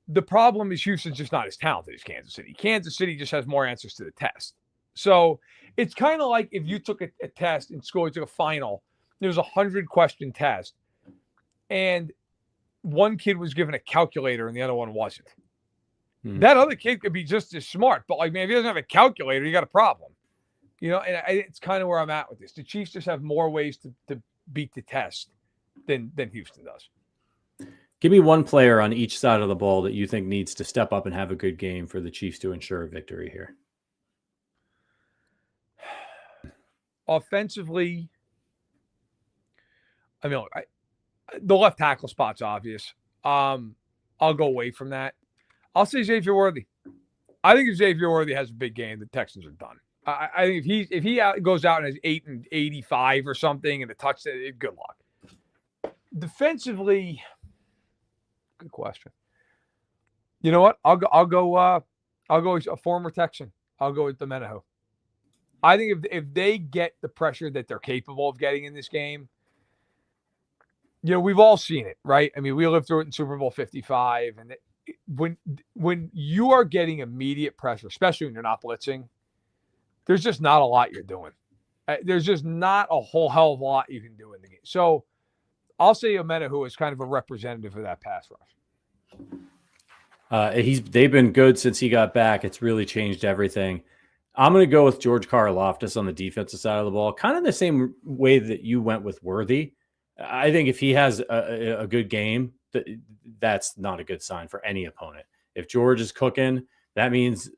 The problem is Houston's just not as talented as Kansas City. Kansas City just has more answers to the test. So it's kind of like if you took a test in school, you took a final, there was a 100-question test, and one kid was given a calculator and the other one wasn't. That other kid could be just as smart, but if he doesn't have a calculator, you got a problem. And it's kind of where I'm at with this. The Chiefs just have more ways to beat the test than Houston does. Give me one player on each side of the ball that you think needs to step up and have a good game for the Chiefs to ensure a victory here. Offensively, the left tackle spot's obvious. I'll go away from that. I'll say Xavier Worthy. I think if Xavier Worthy has a big game, the Texans are done. I think if he goes out and has 8 and 85 or something and a touchdown, good luck. Defensively, good question. You know what? I'll go a former Texan. I'll go with Divisional. I think if they get the pressure that they're capable of getting in this game, we've all seen it, right? We lived through it in Super Bowl 55, and when you are getting immediate pressure, especially when you're not blitzing, there's just not a lot you're doing. There's just not a whole hell of a lot you can do in the game. So I'll say Divisional is kind of a representative of that pass rush. They've been good since he got back. It's really changed everything. I'm going to go with George Karlaftis on the defensive side of the ball, kind of the same way that you went with Worthy. I think if he has a good game, that's not a good sign for any opponent. If George is cooking, that means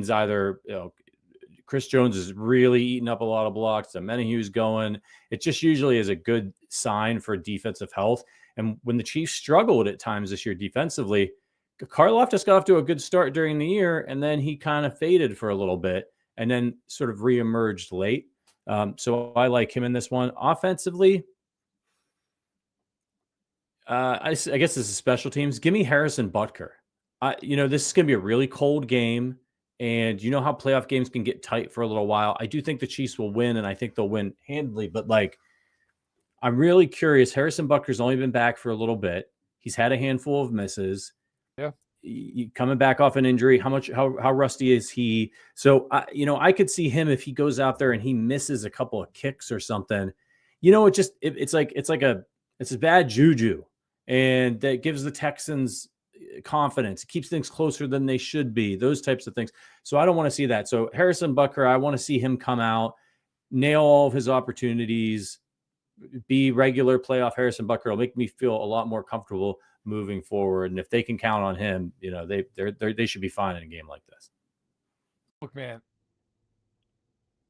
either Chris Jones is really eating up a lot of blocks. Menahue's going. It just usually is a good sign for defensive health. And when the Chiefs struggled at times this year defensively, Karlaftis got off to a good start during the year, and then he kind of faded for a little bit and then sort of reemerged late. So I like him in this one. Offensively, I guess this is special teams. Give me Harrison Butker. This is going to be a really cold game, and you know how playoff games can get tight for a little while. I do think the Chiefs will win, and I think they'll win handily, but I'm really curious. Harrison Butker's only been back for a little bit. He's had a handful of misses. Yeah. Coming back off an injury, how rusty is he? So, I could see him if he goes out there and he misses a couple of kicks or something. It's like It's a bad juju, and that gives the Texans confidence. It keeps things closer than they should be, those types of things. So I don't want to see that. So Harrison Butker, I want to see him come out, nail all of his opportunities, be regular playoff Harrison Butker. It'll make me feel a lot more comfortable moving forward. And if they can count on him, they should be fine in a game like this. Look, man,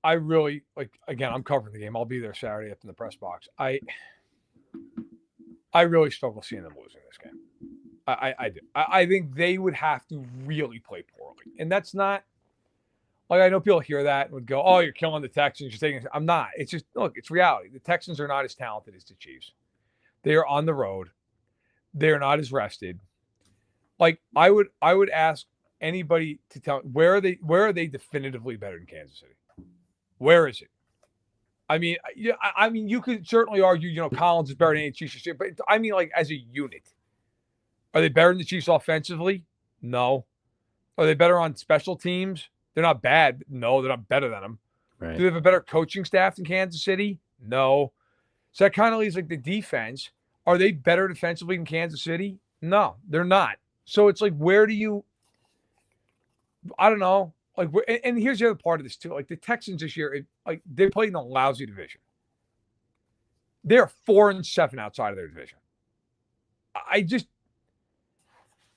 I really again, I'm covering the game. I'll be there Saturday up in the press box. I really struggle seeing them losing this game. I do. I think they would have to really play poorly. And that's not I know people hear that and would go, "Oh, you're killing the Texans. You're taking." I'm not. It's just look, it's reality. The Texans are not as talented as the Chiefs. They are on the road. They're not as rested. I would ask anybody to tell where are they definitively better than Kansas City? Where is it? I mean, you could certainly argue, Collins is better than any Chiefs, but I mean, as a unit, are they better than the Chiefs offensively? No. Are they better on special teams? They're not bad. No, they're not better than them. Right. Do they have a better coaching staff than Kansas City? No. So that kind of leaves the defense. Are they better defensively than Kansas City? No, they're not. So it's where do you? I don't know. And here's the other part of this too. The Texans this year, they played in a lousy division. They're 4-7 outside of their division. I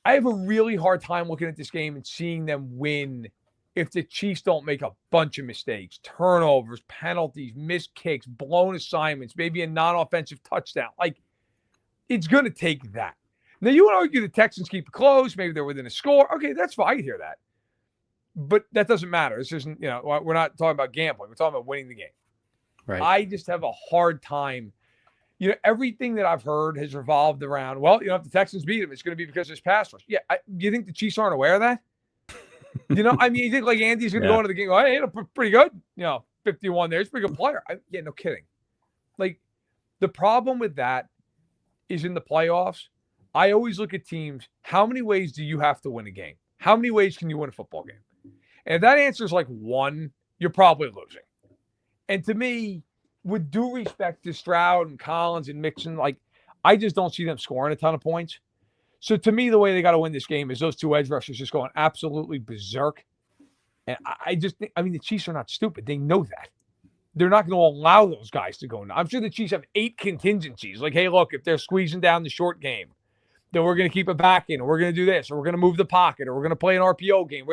have a really hard time looking at this game and seeing them win if the Chiefs don't make a bunch of mistakes, turnovers, penalties, missed kicks, blown assignments, maybe a non-offensive touchdown. It's going to take that. Now, you would argue the Texans keep it close. Maybe they're within a score. Okay, that's fine. I can hear that. But that doesn't matter. This isn't, we're not talking about gambling. We're talking about winning the game. Right. I just have a hard time. Everything that I've heard has revolved around, if the Texans beat them, it's going to be because of this pass rush. Yeah. You think the Chiefs aren't aware of that? You think Andy's going to go into the game, hey, pretty good. 51 there. He's a pretty good player. Yeah, no kidding. The problem with that is in the playoffs, I always look at teams, how many ways do you have to win a game? How many ways can you win a football game? And if that answer is one, you're probably losing. And to me, with due respect to Stroud and Collins and Mixon, I just don't see them scoring a ton of points. So to me, the way they got to win this game is those two edge rushers just going absolutely berserk. And I just think, the Chiefs are not stupid. They know that. They're not going to allow those guys to go now. I'm sure the Chiefs have 8 contingencies. Hey, look, if they're squeezing down the short game, then we're going to keep it back in, or we're going to do this, or we're going to move the pocket, or we're going to play an RPO game.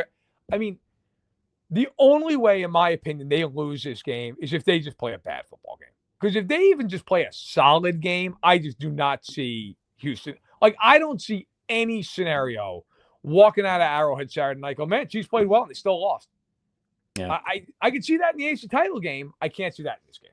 The only way, in my opinion, they lose this game is if they just play a bad football game. Because if they even just play a solid game, I just do not see Houston. I don't see any scenario walking out of Arrowhead Saturday night go, man, Chiefs played well and they still lost. Yeah. I could see that in the AFC title game. I can't see that in this game.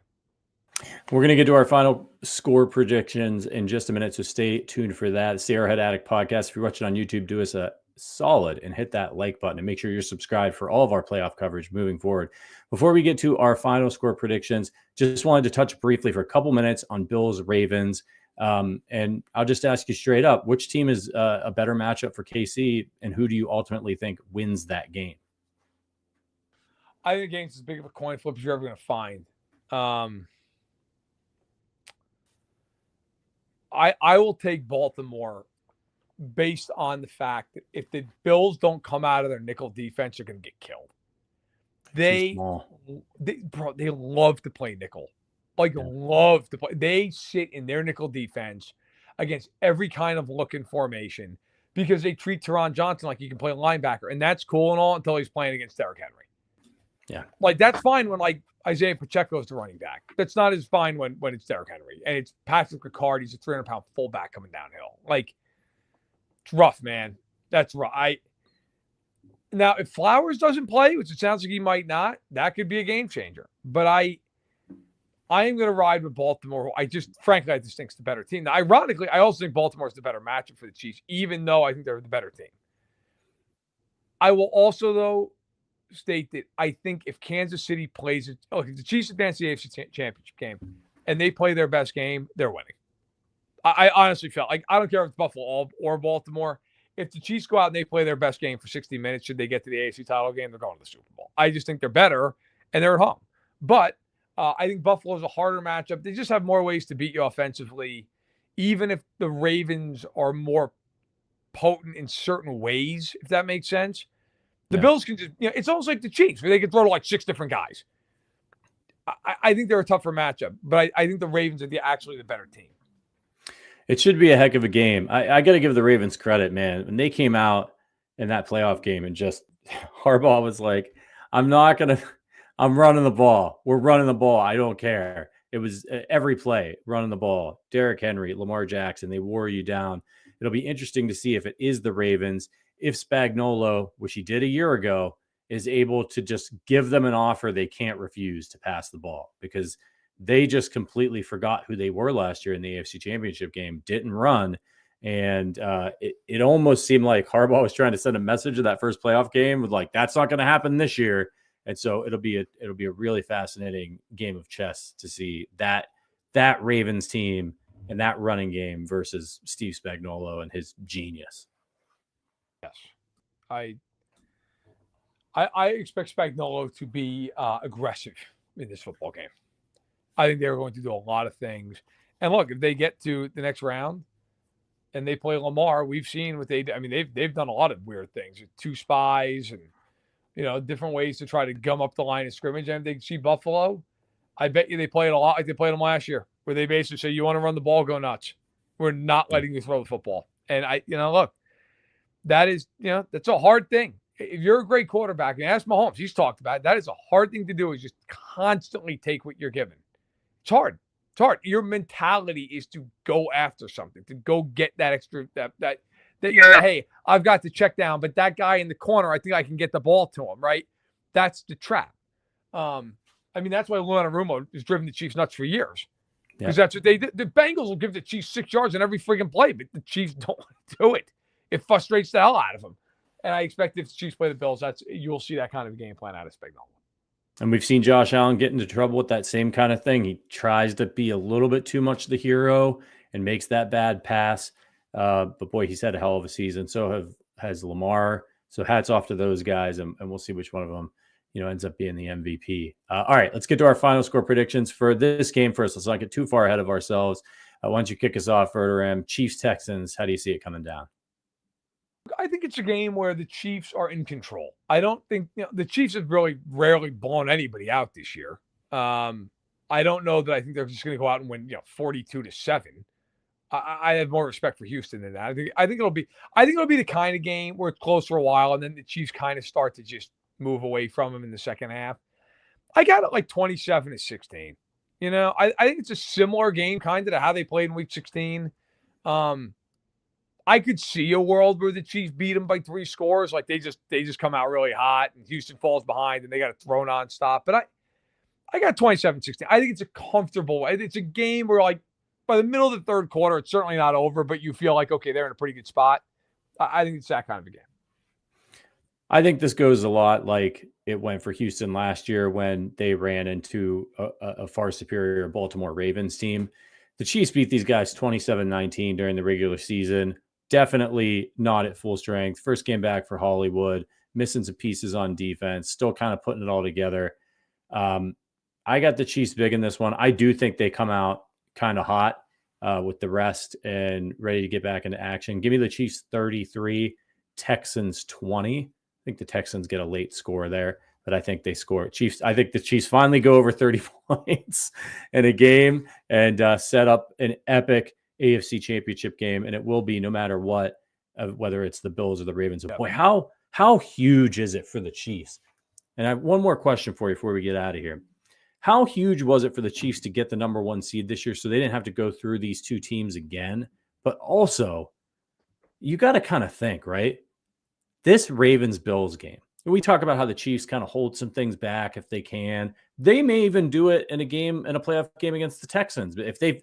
We're going to get to our final score predictions in just a minute, so stay tuned for that. It's the Arrowhead Addict podcast. If you're watching on YouTube, do us a solid and hit that like button and make sure you're subscribed for all of our playoff coverage moving forward. Before we get to our final score predictions, just wanted to touch briefly for a couple minutes on Bills Ravens. And I'll just ask you straight up, which team is a better matchup for KC, and who do you ultimately think wins that game? I think the game's as big of a coin flip as you're ever going to find. I will take Baltimore based on the fact that if the Bills don't come out of their nickel defense, you're going to get killed. They love to play nickel. Love to play. They sit in their nickel defense against every kind of looking formation because they treat Teron Johnson like he can play linebacker. And that's cool and all until he's playing against Derrick Henry. Yeah. That's fine when Isaiah Pacheco is the running back. That's not as fine when it's Derrick Henry. And it's Patrick Ricard. He's a 300-pound fullback coming downhill. It's rough, man. That's rough. Now, if Flowers doesn't play, which it sounds like he might not, that could be a game changer. But I am going to ride with Baltimore. Frankly, I just think it's the better team. Now, ironically, I also think Baltimore is the better matchup for the Chiefs, even though I think they're the better team. I will also, though, state that I think if Kansas City plays it, if the Chiefs advance the AFC Championship game and they play their best game, they're winning. I honestly felt I don't care if it's Buffalo or Baltimore. If the Chiefs go out and they play their best game for 60 minutes, should they get to the AFC title game, they're going to the Super Bowl. I just think they're better and they're at home. But I think Buffalo is a harder matchup. They just have more ways to beat you offensively even if the Ravens are more potent in certain ways, if that makes sense. The Bills can just, it's almost like the Chiefs, where they can throw to like 6 different guys. I think they're a tougher matchup, but I think the Ravens are actually the better team. It should be a heck of a game. I got to give the Ravens credit, man. When they came out in that playoff game and just Harbaugh was like, I'm running the ball. We're running the ball. I don't care. It was every play, running the ball. Derrick Henry, Lamar Jackson, they wore you down. It'll be interesting to see if it is the Ravens, if Spagnuolo, which he did a year ago, is able to just give them an offer they can't refuse to pass the ball, because they just completely forgot who they were last year in the AFC Championship game, didn't run. And it almost seemed like Harbaugh was trying to send a message in that first playoff game with like, that's not going to happen this year. And so it'll be a really fascinating game of chess to see that Ravens team and that running game versus Steve Spagnuolo and his genius. Yes. I expect Spagnuolo to be aggressive in this football game. I think they're going to do a lot of things. And look, if they get to the next round and they play Lamar, we've seen what they've done a lot of weird things, 2 spies and different ways to try to gum up the line of scrimmage. And if they see Buffalo, I bet you they play it a lot like they played them last year, where they basically say, you want to run the ball, go nuts. We're not letting you throw the football. And look, that is, that's a hard thing. If you're a great quarterback, and ask Mahomes, he's talked about it, that is a hard thing to do, is just constantly take what you're given. It's hard. It's hard. Your mentality is to go after something, to go get that extra, that hey, I've got the check down, but that guy in the corner, I think I can get the ball to him, right? That's the trap. That's why Lou Anarumo has driven the Chiefs nuts for years. Because that's what they did. The Bengals will give the Chiefs 6 yards in every freaking play, but the Chiefs don't do it. It frustrates the hell out of them. And I expect if the Chiefs play the Bills, you'll see that kind of game plan out of Spagnuolo. And we've seen Josh Allen get into trouble with that same kind of thing. He tries to be a little bit too much the hero and makes that bad pass. But boy, he's had a hell of a season. So has Lamar. So hats off to those guys, and we'll see which one of them ends up being the MVP. All right, let's get to our final score predictions for this game first. Let's not get too far ahead of ourselves. Why don't you kick us off, Verderame? Chiefs Texans. How do you see it coming down? I think it's a game where the Chiefs are in control. I don't think the Chiefs have really rarely blown anybody out this year. I don't know that I think they're just going to go out and win 42-7. I have more respect for Houston than that. I think it'll be the kind of game where it's close for a while, and then the Chiefs kind of start to just move away from them in the second half. I got it like 27-16. I think it's a similar game kind of to how they played in Week 16. I could see a world where the Chiefs beat them by 3 scores. Like they just come out really hot and Houston falls behind and they got a throw non-stop. But I got 27-16. I think it's a comfortable. It's a game where like by the middle of the third quarter, it's certainly not over, but you feel like, okay, they're in a pretty good spot. I think it's that kind of a game. I think this goes a lot like it went for Houston last year when they ran into a far superior Baltimore Ravens team. The Chiefs beat these guys 27-19 during the regular season. Definitely not at full strength. First game back for Hollywood, missing some pieces on defense, still kind of putting it all together. I got the Chiefs big in this one. I do think they come out kind of hot with the rest and ready to get back into action. Give me the Chiefs 33, Texans 20. I think the Texans get a late score there, but I think they score. I think the Chiefs finally go over 30 points in a game and set up an epic AFC Championship game, and it will be no matter what, whether it's the Bills or the Ravens. Yep. Boy, how huge is it for the Chiefs? And I have one more question for you before we get out of here. How huge was it for the Chiefs to get the number 1 seed this year so they didn't have to go through these 2 teams again? But also, you got to kind of think, right? This Ravens-Bills game, we talk about how the Chiefs kind of hold some things back if they can. They may even do it in a playoff game against the Texans. But if they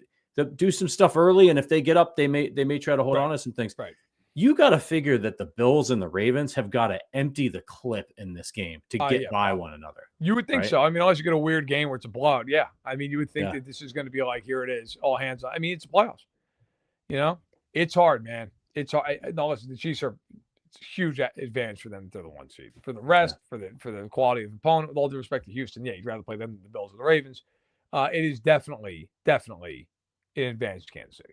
do some stuff early, and if they get up, they may try to hold on to some things. Right. You got to figure that the Bills and the Ravens have got to empty the clip in this game to get by one another. You would think so. Unless you get a weird game where it's a blowout. Yeah. You would think that this is going to be like, here it is, all hands on. It's playoffs. It's hard, man. It's hard. No, listen, the Chiefs it's a huge advantage for them to the 1 seed. For the rest, for the quality of the opponent, with all due respect to Houston, you'd rather play them than the Bills or the Ravens. It is definitely an advantage to Kansas City.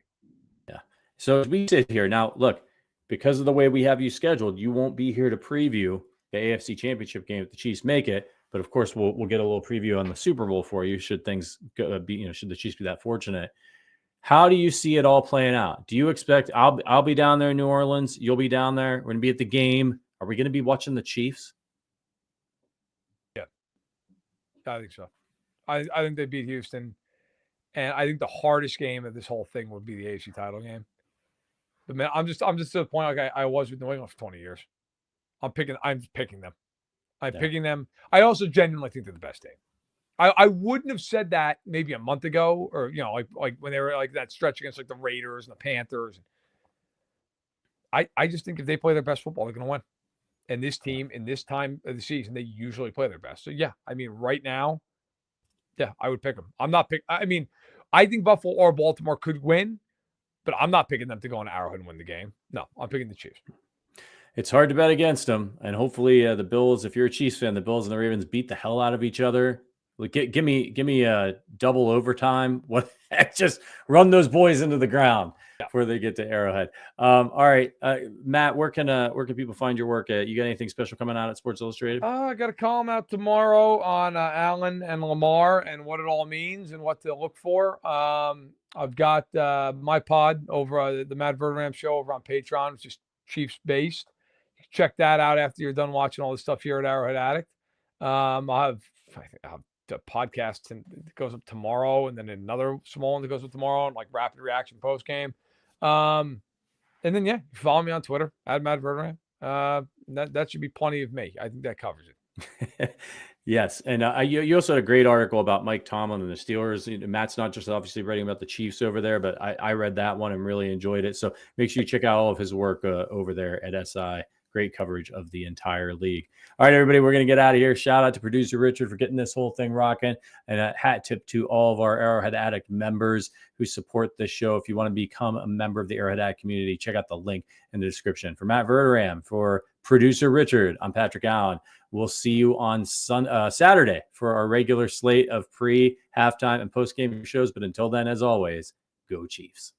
So as we sit here now, look, because of the way we have you scheduled, you won't be here to preview the AFC Championship game if the Chiefs make it. But of course, we'll get a little preview on the Super Bowl for you should things be, should the Chiefs be that fortunate. How do you see it all playing out? Do you expect I'll be down there in New Orleans? You'll be down there. We're going to be at the game. Are we going to be watching the Chiefs? Yeah, I think so. I think they beat Houston, and I think the hardest game of this whole thing would be the AFC title game. But man, I'm just to the point like I was with New England for 20 years. I'm picking them. I'm picking them. I also genuinely think they're the best team. I wouldn't have said that maybe a month ago, or like when they were like that stretch against like the Raiders and the Panthers. I just think if they play their best football, they're going to win. And this team in this time of the season, they usually play their best. So yeah, I mean, right now, yeah, I would pick them. I'm not pick. I mean, I think Buffalo or Baltimore could win, but I'm not picking them to go on Arrowhead and win the game. No, I'm picking the Chiefs. It's hard to bet against them, and hopefully the Bills. If you're a Chiefs fan, the Bills and the Ravens beat the hell out of each other. Like, give me a double overtime. What? Just run those boys into the ground before they get to Arrowhead. All right, Matt, where can people find your work at? You got anything special coming out at Sports Illustrated? I got a column out tomorrow on Allen and Lamar and what it all means and what to look for. I've got my pod over the Matt Verderame show over on Patreon, which is Chiefs based. Check that out after you're done watching all the stuff here at Arrowhead Addict. I'll have a podcast and it goes up tomorrow, and then another small one that goes up tomorrow, and like rapid reaction post game. And then you follow me on Twitter at Matt Verderame. That should be plenty of me. I think that covers it. Yes, and you also had a great article about Mike Tomlin and the Steelers. Matt's not just obviously writing about the Chiefs over there, but I read that one and really enjoyed it. So make sure you check out all of his work over there at SI. Great coverage of the entire league. All right, everybody, we're going to get out of here. Shout out to producer Richard for getting this whole thing rocking. And a hat tip to all of our Arrowhead Addict members who support this show. If you want to become a member of the Arrowhead Addict community, check out the link in the description. For Matt Verderame, for producer Richard, I'm Patrick Allen. We'll see you on Saturday for our regular slate of pre, halftime, and post-game shows. But until then, as always, go Chiefs.